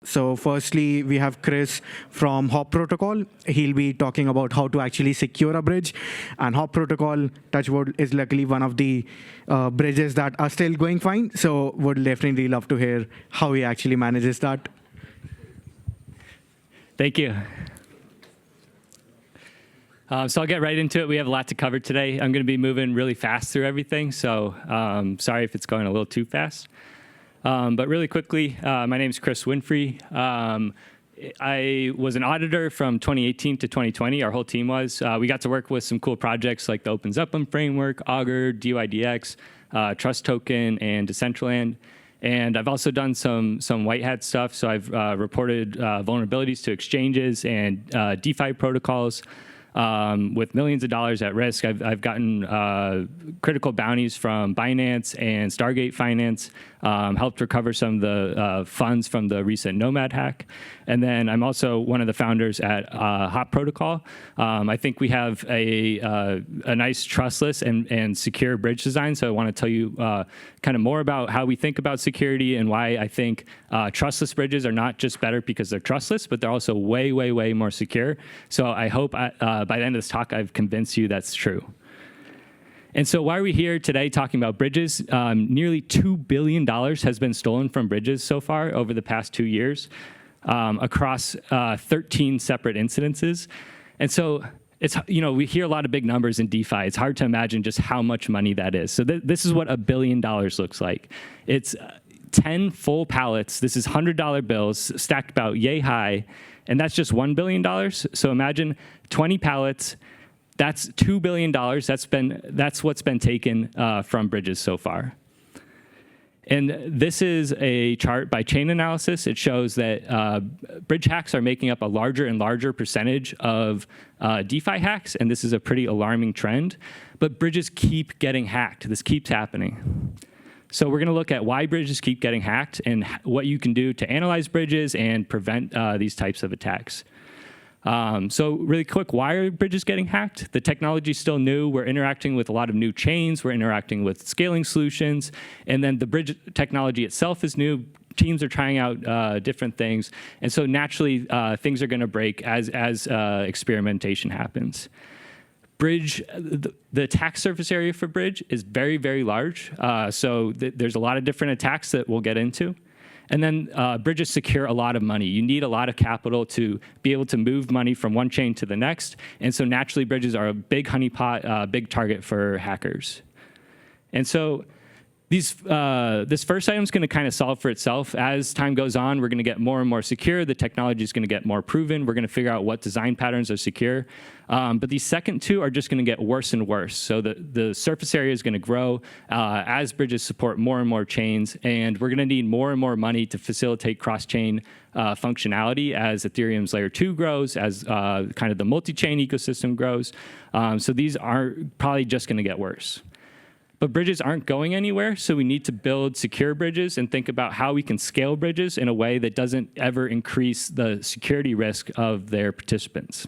So firstly, we have Chris from Hop Protocol. He'll be talking about how to actually secure a bridge. And Hop Protocol, touchwood, is luckily one of the bridges that are still going fine. So would definitely love to hear how he actually manages that. Thank you. So I'll get right into it. We have a lot to cover today. I'm going to be moving really fast through everything, so sorry if it's going a little too fast. But really quickly, my name is Chris Whinfrey. I was an auditor from 2018 to 2020. Our whole team was. We got to work with some cool projects like the Open Zeppelin framework, Augur, DYDX, Trust Token, and Decentraland. And I've also done some white hat stuff. So I've reported vulnerabilities to exchanges and DeFi protocols. With millions of dollars at risk. I've gotten critical bounties from Binance and Stargate Finance, helped recover some of the funds from the recent Nomad hack. And then I'm also one of the founders at Hop Protocol. I think we have a nice trustless and secure bridge design. So I want to tell you kind of more about how we think about security and why I think trustless bridges are not just better because they're trustless, but they're also way, way, way more secure. So I hope by the end of this talk, I've convinced you that's true. And so why are we here today talking about bridges? Nearly $2 billion has been stolen from bridges so far over the past 2 years across 13 separate incidences. And so it's, we hear a lot of big numbers in DeFi. It's hard to imagine just how much money that is. So this is what $1 billion looks like. It's 10 full pallets. This is $100 bills stacked about yay high. And that's just $1 billion. So imagine 20 pallets. That's $2 billion. That's what's been taken from bridges so far. And this is a chart by Chain Analysis. It shows that bridge hacks are making up a larger and larger percentage of DeFi hacks, and this is a pretty alarming trend. But bridges keep getting hacked. This keeps happening. So we're going to look at why bridges keep getting hacked and what you can do to analyze bridges and prevent these types of attacks. So really quick, why are bridges getting hacked? The technology is still new. We're interacting with a lot of new chains. We're interacting with scaling solutions. And then the bridge technology itself is new. Teams are trying out different things. And so naturally, things are going to break as experimentation happens. Bridge, the attack surface area for bridge is very, very large. So there's a lot of different attacks that we'll get into. And then bridges secure a lot of money. You need a lot of capital to be able to move money from one chain to the next. And so naturally, bridges are a big honeypot, big target for hackers. And so this first item is going to kind of solve for itself. As time goes on, we're going to get more and more secure. The technology is going to get more proven. We're going to figure out what design patterns are secure. But these second two are just going to get worse and worse. So the surface area is going to grow as bridges support more and more chains. And we're going to need more and more money to facilitate cross-chain functionality as Ethereum's layer 2 grows, as kind of the multi-chain ecosystem grows. So these are probably just going to get worse. But bridges aren't going anywhere, so we need to build secure bridges and think about how we can scale bridges in a way that doesn't ever increase the security risk of their participants.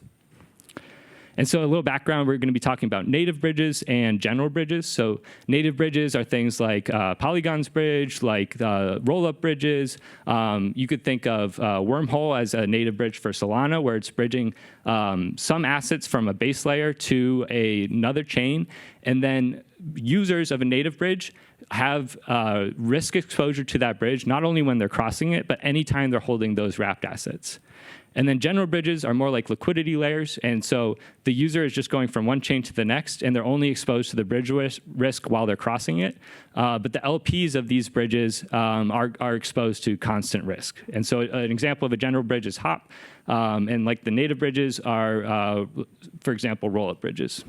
And so a little background, we're going to be talking about native bridges and general bridges. So native bridges are things like Polygon's bridge, like roll-up bridges. You could think of Wormhole as a native bridge for Solana, where it's bridging some assets from a base layer to another chain. And then users of a native bridge have risk exposure to that bridge, not only when they're crossing it, but anytime they're holding those wrapped assets. And then general bridges are more like liquidity layers. And so the user is just going from one chain to the next, and they're only exposed to the bridge risk while they're crossing it. But the LPs of these bridges are exposed to constant risk. And so an example of a general bridge is Hop. And like the native bridges are, for example, roll-up bridges.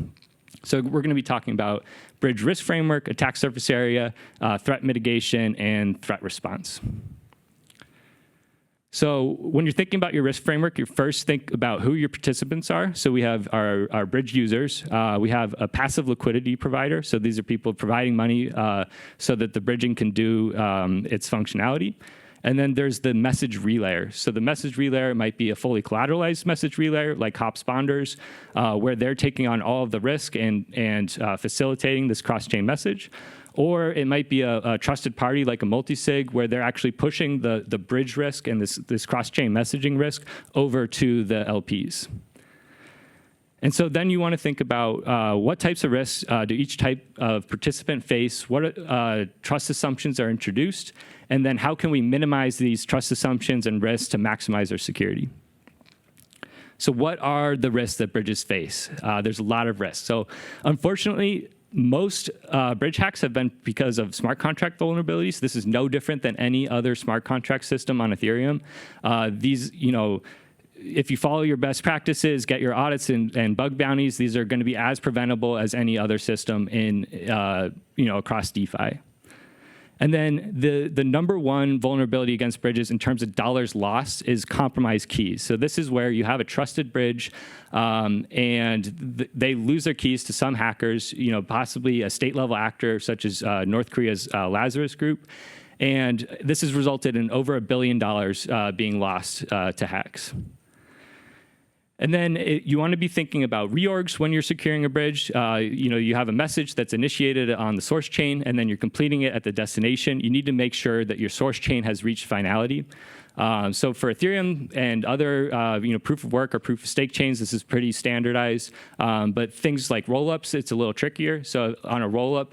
So we're going to be talking about bridge risk framework, attack surface area, threat mitigation, and threat response. So when you're thinking about your risk framework, you first think about who your participants are. So we have our bridge users. We have a passive liquidity provider. So these are people providing money so that the bridging can do its functionality. And then there's the message relayer. So the message relayer might be a fully collateralized message relayer like Hop's bonders, where they're taking on all of the risk and facilitating this cross-chain message. or it might be a trusted party like a multisig where they're actually pushing the bridge risk and this cross-chain messaging risk over to the LPs. And so then you want to think about what types of risks do each type of participant face, what trust assumptions are introduced, and then how can we minimize these trust assumptions and risks to maximize their security. So what are the risks that bridges face? There's a lot of risks. So unfortunately, most bridge hacks have been because of smart contract vulnerabilities. This is no different than any other smart contract system on Ethereum. These, if you follow your best practices, get your audits and bug bounties, these are going to be as preventable as any other system in, across DeFi. And then the number one vulnerability against bridges in terms of dollars lost is compromised keys. So this is where you have a trusted bridge and they lose their keys to some hackers, possibly a state level actor such as North Korea's Lazarus Group. And this has resulted in over $1 billion being lost to hacks. And then you want to be thinking about reorgs when you're securing a bridge. You have a message that's initiated on the source chain, and then you're completing it at the destination. You need to make sure that your source chain has reached finality. So for Ethereum and other proof of work or proof of stake chains, this is pretty standardized. But things like rollups, it's a little trickier. So on a rollup,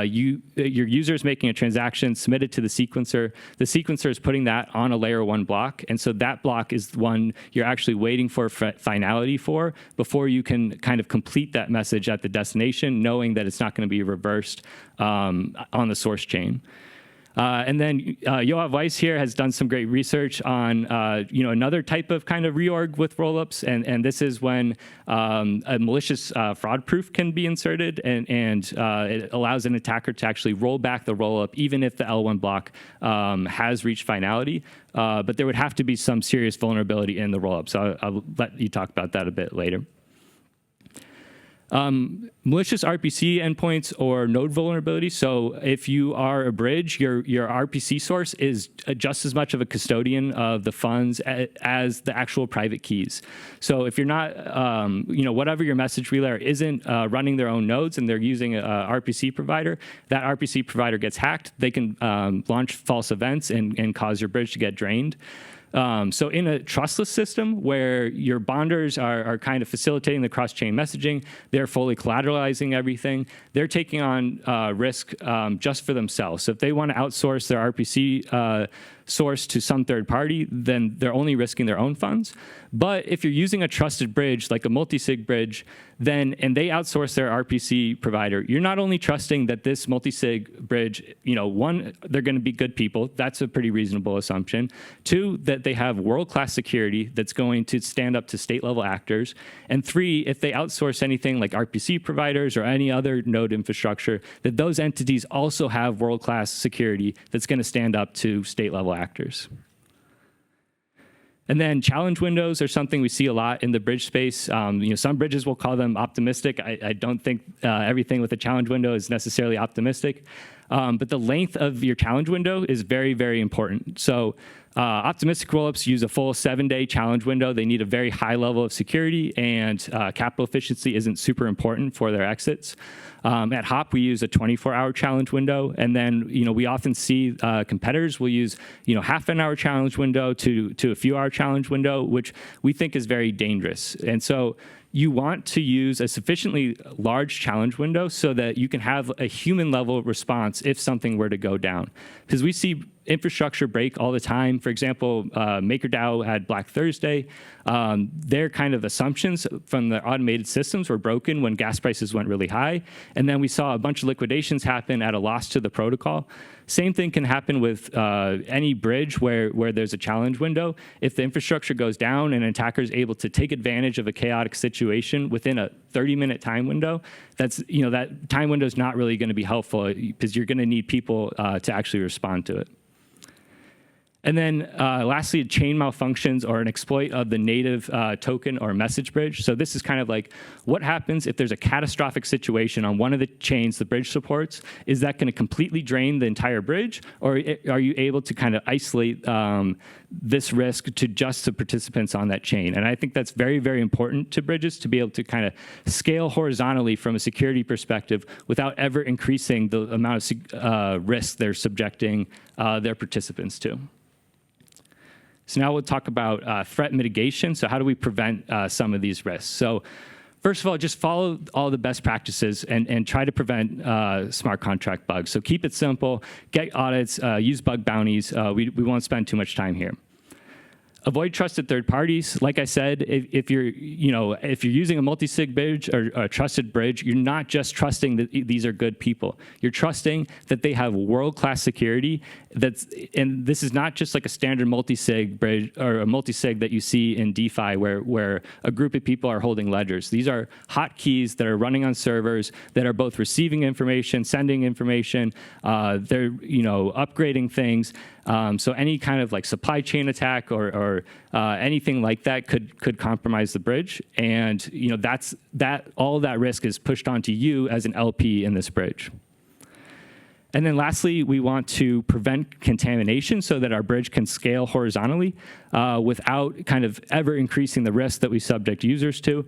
your user is making a transaction, submitted to the sequencer. The sequencer is putting that on a layer 1 block. And so that block is the one you're actually waiting for finality for before you can kind of complete that message at the destination, knowing that it's not going to be reversed on the source chain. And then Yoav Weiss here has done some great research on another type of kind of reorg with rollups, and this is when a malicious fraud proof can be inserted, and it allows an attacker to actually roll back the rollup even if the L1 block has reached finality. But there would have to be some serious vulnerability in the rollup. So I'll let you talk about that a bit later. Malicious RPC endpoints or node vulnerability. So if you are a bridge, your RPC source is just as much of a custodian of the funds as the actual private keys. So if you're not, whatever your message relayer isn't running their own nodes and they're using a RPC provider, that RPC provider gets hacked. They can launch false events and cause your bridge to get drained. So in a trustless system where your bonders are kind of facilitating the cross-chain messaging, they're fully collateralizing everything, they're taking on risk just for themselves. So if they want to outsource their RPC source to some third party, then they're only risking their own funds. But if you're using a trusted bridge, like a multi-sig bridge, and they outsource their RPC provider, you're not only trusting that this multi-sig bridge, one, they're going to be good people. That's a pretty reasonable assumption. Two, that they have world-class security that's going to stand up to state-level actors. And three, if they outsource anything like RPC providers or any other node infrastructure, that those entities also have world-class security that's going to stand up to state-level actors. And then challenge windows are something we see a lot in the bridge space. Some bridges will call them optimistic. I don't think everything with a challenge window is necessarily optimistic. But the length of your challenge window is very, very important. So optimistic rollups use a full 7-day challenge window. They need a very high level of security, and capital efficiency isn't super important for their exits. At Hop, we use a 24-hour challenge window, and then we often see competitors will use half an hour challenge window to a few hour challenge window, which we think is very dangerous. And so you want to use a sufficiently large challenge window so that you can have a human level response if something were to go down. Because we see infrastructure break all the time. For example, MakerDAO had Black Thursday. Their kind of assumptions from the automated systems were broken when gas prices went really high. And then we saw a bunch of liquidations happen at a loss to the protocol. Same thing can happen with any bridge where there's a challenge window. If the infrastructure goes down and an attacker is able to take advantage of a chaotic situation within a 30-minute time window, that time window is not really going to be helpful because you're going to need people to actually respond to it. And then lastly, a chain malfunctions or an exploit of the native token or message bridge. So this is kind of like what happens if there's a catastrophic situation on one of the chains the bridge supports. Is that going to completely drain the entire bridge? Or are you able to kind of isolate this risk to just the participants on that chain? And I think that's very, very important to bridges to be able to kind of scale horizontally from a security perspective without ever increasing the amount of risk they're subjecting their participants to. So now we'll talk about threat mitigation. So how do we prevent some of these risks? So first of all, just follow all the best practices and try to prevent smart contract bugs. So keep it simple, get audits, use bug bounties. We won't spend too much time here. Avoid trusted third parties. Like I said, if you're using a multi-sig bridge or a trusted bridge, you're not just trusting that these are good people. You're trusting that they have world-class security. And this is not just like a standard multi-sig bridge or a multi-sig that you see in DeFi where a group of people are holding ledgers. These are hotkeys that are running on servers that are both receiving information, sending information. They're upgrading things. So any kind of like supply chain attack or anything like that could compromise the bridge, and all that risk is pushed onto you as an LP in this bridge. And then lastly, we want to prevent contamination so that our bridge can scale horizontally without kind of ever increasing the risk that we subject users to,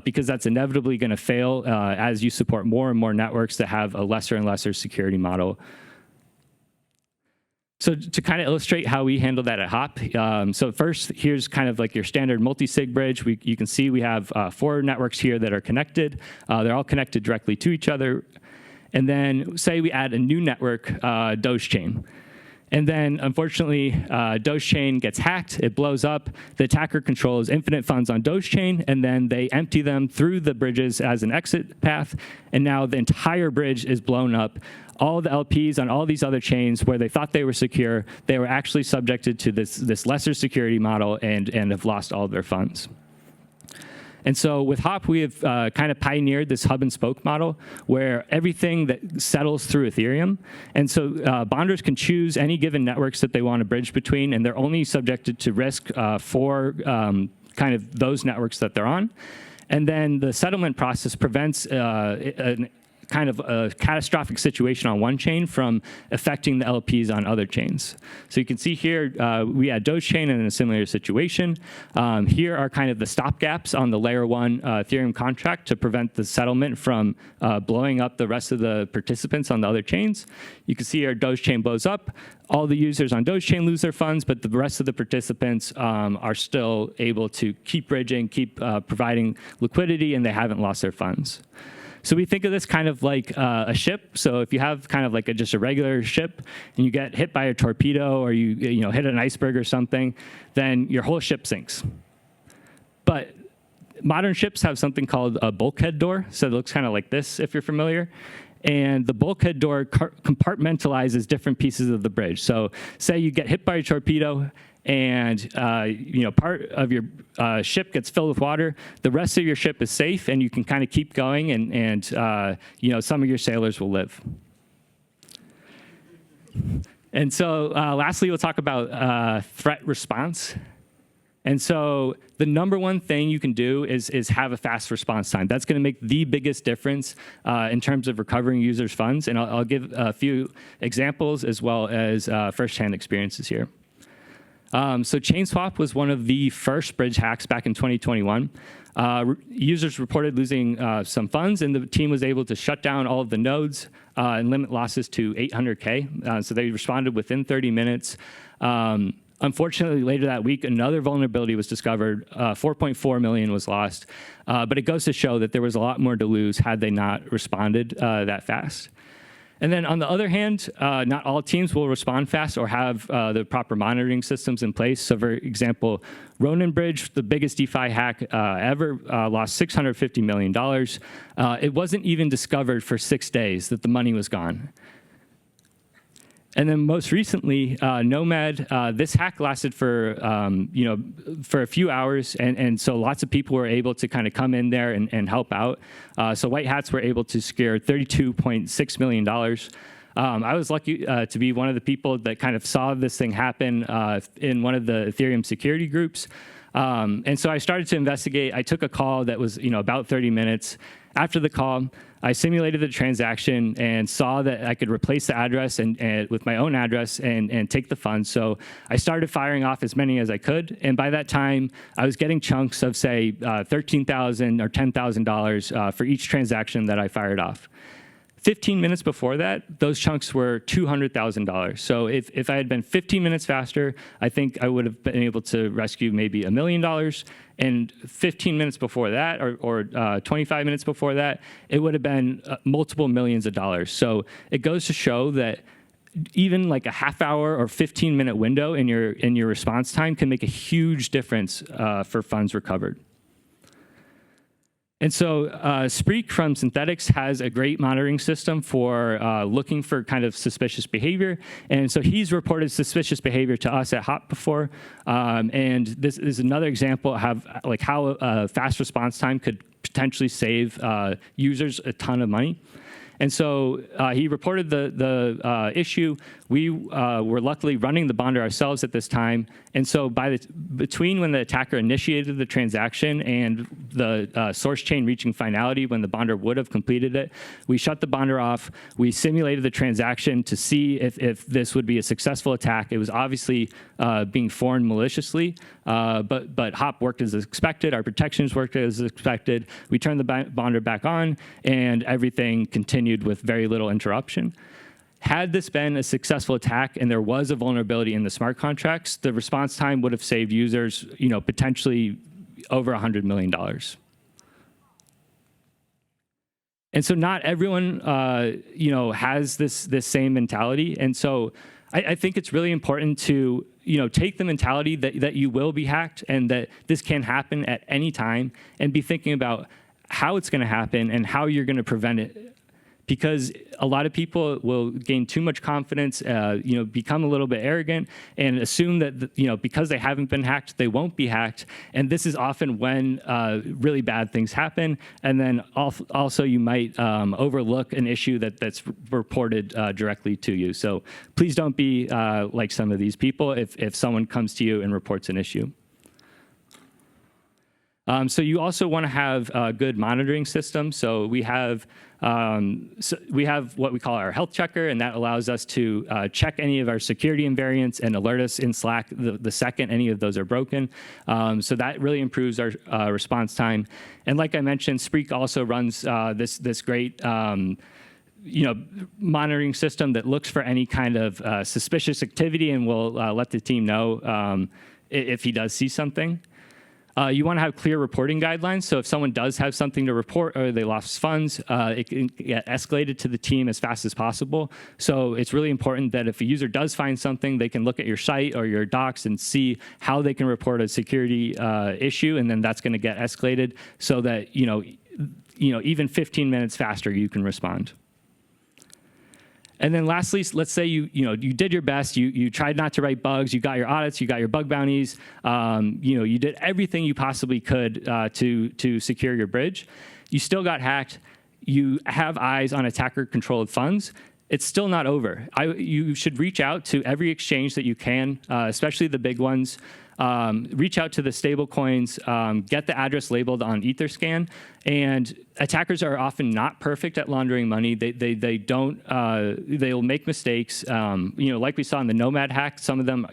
because that's inevitably going to fail as you support more and more networks that have a lesser and lesser security model. So to kind of illustrate how we handle that at Hop, so first, here's kind of like your standard multi-sig bridge. You can see we have 4 networks here that are connected. They're all connected directly to each other. And then say we add a new network, Doge Chain. And then, unfortunately, Doge Chain gets hacked, it blows up, the attacker controls infinite funds on Doge Chain, and then they empty them through the bridges as an exit path, and now the entire bridge is blown up. All the LPs on all these other chains where they thought they were secure, they were actually subjected to this lesser security model and have lost all of their funds. And so with Hop, we have kind of pioneered this hub and spoke model where everything that settles through Ethereum. And so bonders can choose any given networks that they want to bridge between, and they're only subjected to risk for kind of those networks that they're on. And then the settlement process prevents kind of a catastrophic situation on one chain from affecting the LPs on other chains. So you can see here, we had Doge Chain in a similar situation. Here are kind of the stopgaps on the layer 1 Ethereum contract to prevent the settlement from blowing up the rest of the participants on the other chains. You can see our Doge Chain blows up. All the users on Doge Chain lose their funds, but the rest of the participants are still able to keep bridging, keep providing liquidity, and they haven't lost their funds. So we think of this kind of like a ship. So if you have kind of like just a regular ship and you get hit by a torpedo or you hit an iceberg or something, then your whole ship sinks. But modern ships have something called a bulkhead door. So it looks kind of like this, if you're familiar. And the bulkhead door compartmentalizes different pieces of the bridge. So say you get hit by a torpedo and part of your ship gets filled with water, the rest of your ship is safe and you can kind of keep going and some of your sailors will live. And so lastly, we'll talk about threat response. And so the number one thing you can do is have a fast response time. That's going to make the biggest difference in terms of recovering users' funds. And I'll give a few examples as well as firsthand experiences here. So ChainSwap was one of the first bridge hacks back in 2021. Users reported losing some funds, and the team was able to shut down all of the nodes and limit losses to 800K. So they responded within 30 minutes. Unfortunately, later that week, another vulnerability was discovered. 4.4 million was lost. But it goes to show that there was a lot more to lose had they not responded that fast. And then on the other hand, not all teams will respond fast or have the proper monitoring systems in place. So for example, Ronin Bridge, the biggest DeFi hack ever, lost $650 million. It wasn't even discovered for 6 days that the money was gone. And then most recently, Nomad, this hack lasted for a few hours, and so lots of people were able to kind of come in there and help out. So White Hats were able to secure $32.6 million. I was lucky to be one of the people that kind of saw this thing happen in one of the Ethereum security groups. And so I started to investigate. I took a call that was, about 30 minutes. After the call, I simulated the transaction and saw that I could replace the address and with my own address and take the funds. So I started firing off as many as I could. And by that time, I was getting chunks of, say, $13,000 or $10,000 for each transaction that I fired off. 15 minutes before that, those chunks were $200,000. So if I had been 15 minutes faster, I think I would have been able to rescue maybe $1 million. And 15 minutes before that, or 25 minutes before that, it would have been multiple millions of dollars. So it goes to show that even like a half-hour or 15-minute window in your response time can make a huge difference for funds recovered. And so Spreek from Synthetics has a great monitoring system for looking for kind of suspicious behavior. And so he's reported suspicious behavior to us at Hop before. And this is another example of how a fast response time could potentially save users a ton of money. And so he reported the issue. We were luckily running the bonder ourselves at this time. And so between when the attacker initiated the transaction and the source chain reaching finality when the bonder would have completed it, we shut the bonder off. We simulated the transaction to see if this would be a successful attack. It was obviously being formed maliciously, but Hop worked as expected. Our protections worked as expected. We turned the bonder back on, and everything continued with very little interruption. Had this been a successful attack and there was a vulnerability in the smart contracts, the response time would have saved users, potentially over $100 million. And so not everyone, has this same mentality. And so I think it's really important to, take the mentality that you will be hacked and that this can happen at any time and be thinking about how it's going to happen and how you're going to prevent it. Because a lot of people will gain too much confidence, become a little bit arrogant, and assume that because they haven't been hacked, they won't be hacked. And this is often when really bad things happen. And then also you might overlook an issue that's reported directly to you. So please don't be like some of these people if someone comes to you and reports an issue. So you also want to have a good monitoring system. So we have what we call our health checker, and that allows us to check any of our security invariants and alert us in Slack the second any of those are broken. So that really improves our response time. And like I mentioned, Spreek also runs this great monitoring system that looks for any kind of suspicious activity and will let the team know if he does see something. You want to have clear reporting guidelines. So if someone does have something to report or they lost funds, it can get escalated to the team as fast as possible. So it's really important that if a user does find something, they can look at your site or your docs and see how they can report a security issue, and then that's going to get escalated so that even 15 minutes faster you can respond. And then lastly, let's say you did your best, you tried not to write bugs, you got your audits, you got your bug bounties, you did everything you possibly could to secure your bridge. You still got hacked. You have eyes on attacker-controlled funds. It's still not over. You should reach out to every exchange that you can, especially the big ones. Reach out to the stable coins, get the address labeled on Etherscan, and attackers are often not perfect at laundering money. They'll make mistakes. Like we saw in the Nomad hack, some of them,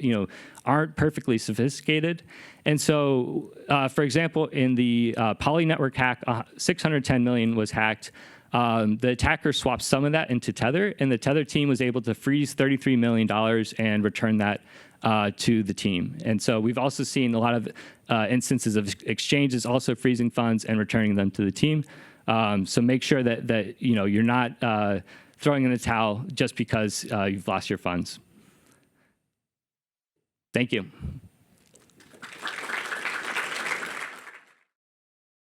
aren't perfectly sophisticated. And so, for example, in the Poly network hack, 610 million was hacked. The attacker swapped some of that into Tether, and the Tether team was able to freeze $33 million and return that to the team. And so we've also seen a lot of instances of exchanges also freezing funds and returning them to the team. So make sure that you're not throwing in the towel just because you've lost your funds. Thank you.